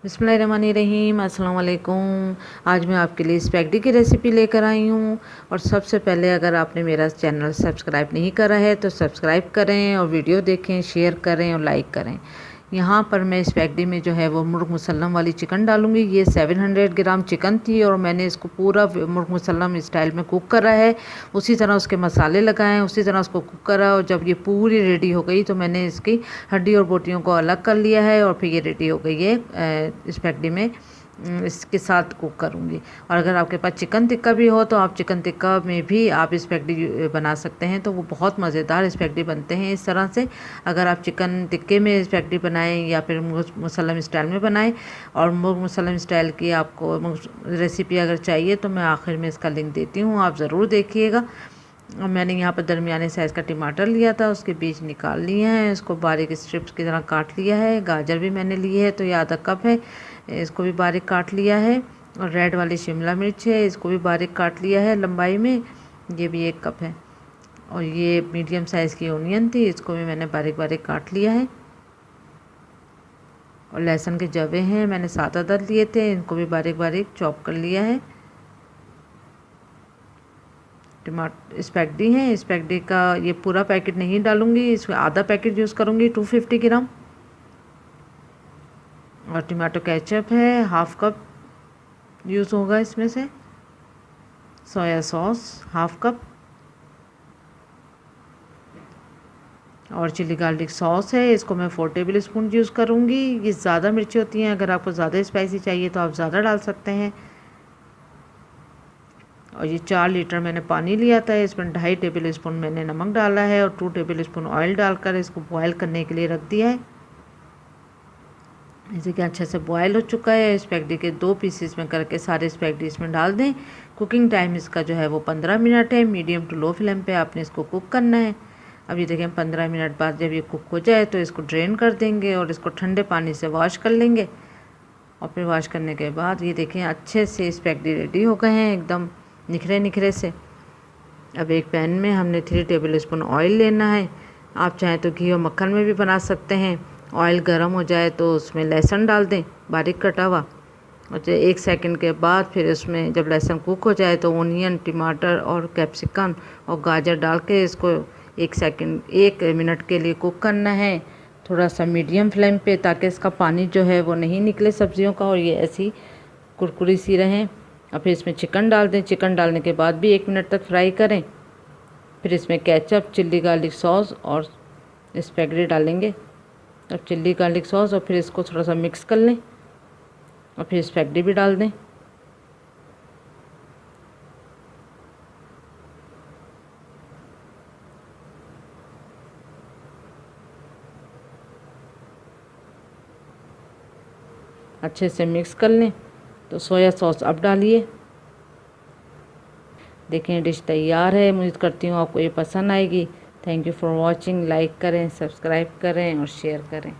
बिस्मिल्लाहिर्रहमानिर्रहीम, अस्सलाम वालेकुम। आज मैं आपके लिए स्पैगेटी की रेसिपी लेकर आई हूँ। और सबसे पहले अगर आपने मेरा चैनल सब्सक्राइब नहीं करा है तो सब्सक्राइब करें और वीडियो देखें, शेयर करें और लाइक करें। यहाँ पर मैं स्पैगेटी में जो है वो मुर्ग मुसल्लम वाली चिकन डालूँगी। ये 700 ग्राम चिकन थी और मैंने इसको पूरा मुर्ग मुसल्लम स्टाइल में कुक करा है। उसी तरह उसके मसाले लगाए, उसी तरह उसको कुक करा और जब ये पूरी रेडी हो गई तो मैंने इसकी हड्डी और बोटियों को अलग कर लिया है और फिर ये रेडी हो गई है स्पैगेटी में। इसके साथ कुक करूँगी। और अगर आपके पास चिकन टिक्का भी हो तो आप चिकन टिक्का में भी आप स्पैगेटी बना सकते हैं, तो वो बहुत मज़ेदार स्पैगेटी बनते हैं इस तरह से। अगर आप चिकन टिक्के में स्पैगेटी बनाएं या फिर मुसल्लम स्टाइल में बनाएं। और मुसल्लम स्टाइल की आपको रेसिपी अगर चाहिए तो मैं आखिर में इसका लिंक देती हूँ, आप ज़रूर देखिएगा। और मैंने यहाँ पर दरमियाने साइज़ का टमाटर लिया था, उसके बीज निकाल लिए हैं, इसको बारीक स्ट्रिप्स की तरह काट लिया है। गाजर भी मैंने ली है तो ये आधा कप है, इसको भी बारीक काट लिया है। और रेड वाली शिमला मिर्च है, इसको भी बारीक काट लिया है लंबाई में, ये भी 1 कप है। और ये मीडियम साइज़ की ओनियन थी, इसको भी मैंने बारीक बारीक काट लिया है। और लहसुन के जवे हैं, मैंने 7 अदद लिए थे, इनको भी बारीक बारीक चॉप कर लिया है। टमाटर स्पैगेटी है, स्पैगेटी का ये पूरा पैकेट नहीं डालूंगी, इसमें आधा पैकेट यूज़ करूँगी 250 ग्राम। और टमाटो केचप है, 1/2 कप यूज़ होगा इसमें से। Soya sauce 1/2 cup. और चिली गार्लिक सॉस है, इसको मैं 4 टेबल स्पून यूज़ करूँगी। ये ज़्यादा मिर्ची होती हैं, अगर आपको ज़्यादा स्पाइसी चाहिए तो आप ज़्यादा डाल सकते हैं। और ये 4 लीटर मैंने पानी लिया था, इसमें 2.5 टेबल स्पून मैंने नमक डाला है और 2 टेबल स्पून ऑयल डालकर इसको बॉयल करने के लिए रख दिया है। जैसे कि अच्छे से बॉयल हो चुका है। स्पैगेटी के 2 पीसेस में करके सारे स्पैगेटी इसमें डाल दें। कुकिंग टाइम इसका जो है वो 15 मिनट है। मीडियम टू लो फ्लेम पे आपने इसको कुक करना है। अभी देखें 15 मिनट बाद जब ये कुक हो जाए तो इसको ड्रेन कर देंगे और इसको ठंडे पानी से वॉश कर लेंगे। और फिर वॉश करने के बाद ये देखें अच्छे से स्पैगेटी रेडी हो गए हैं, एकदम निखरे निखरे से। अब एक पैन में हमने 3 टेबल स्पून ऑयल लेना है। आप चाहें तो घी और मक्खन में भी बना सकते हैं। ऑयल गर्म हो जाए तो उसमें लहसुन डाल दें बारीक कटा हुआ। और 1 सेकंड के बाद फिर उसमें जब लहसुन कुक हो जाए तो ओनियन, टमाटर और कैप्सिकम और गाजर डाल के इसको 1 मिनट के लिए कुक करना है, थोड़ा सा मीडियम फ्लेम पे, ताकि इसका पानी जो है वो नहीं निकले सब्जियों का और ये ऐसी कुरकुरी सी रहें। और फिर इसमें चिकन डाल दें। चिकन डालने के बाद भी 1 मिनट तक फ्राई करें। फिर इसमें केचप, चिल्ली गार्लिक सॉस और स्पैगेटी डालेंगे। अब चिल्ली गार्लिक सॉस और फिर इसको थोड़ा सा मिक्स कर लें और फिर स्पैगेटी भी डाल दें। अच्छे से मिक्स कर लें। तो सोया सॉस अब डालिए। देखें डिश तैयार है। उम्मीद करती हूँ आपको ये पसंद आएगी। Thank you for watching. Like करें, सब्सक्राइब करें और शेयर करें।